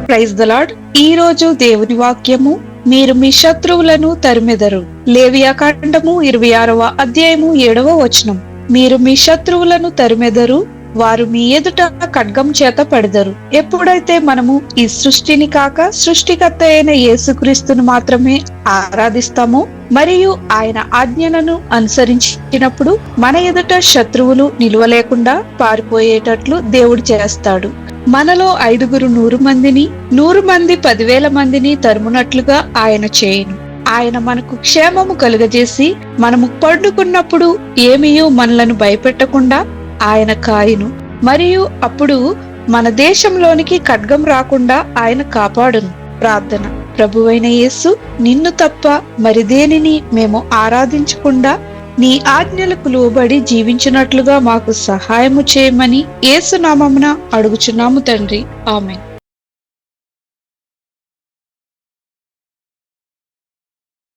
Praise the lord. ఈ రోజు దేవుని వాక్యము, మీరు మీ శత్రువులను తరిమెదరు. లేవియాకాండము 26వ అధ్యాయము 7వ వచనం. మీరు మీ శత్రువులను తరిమెదరు, వారు మీ ఎదుట ఖడ్గం చేత పడెదరు. ఎప్పుడైతే మనము ఈ సృష్టిని కాక సృష్టికర్త అయిన యేసుక్రీస్తును మాత్రమే ఆరాధిస్తామో మరియు ఆయన ఆజ్ఞలను అనుసరించినప్పుడు మన ఎదుట శత్రువులు నిలువలేకుండా పారిపోయేటట్లు దేవుడు చేస్తాడు. మనలో 5 100 మందిని, 100 మంది 10,000 మందిని తరుమునట్లుగా ఆయన చేయును. ఆయన మనకు క్షేమము కలుగజేసి మనము పండుకున్నప్పుడు ఏమీయూ మనలను భయపెట్టకుండా ఆయన కాయును. మరియు అప్పుడు మన దేశంలోనికి ఖడ్గం రాకుండా ఆయన కాపాడును. ప్రార్థన. ప్రభువైన యేసు, నిన్ను తప్ప మరి దేనిని మేము ఆరాధించకుండా నీ ఆజ్ఞలకు లోబడి జీవించినట్లుగా మాకు సహాయము చేయమని యేసు నామమున అడుగుచున్నాము తండ్రి. ఆమేన్.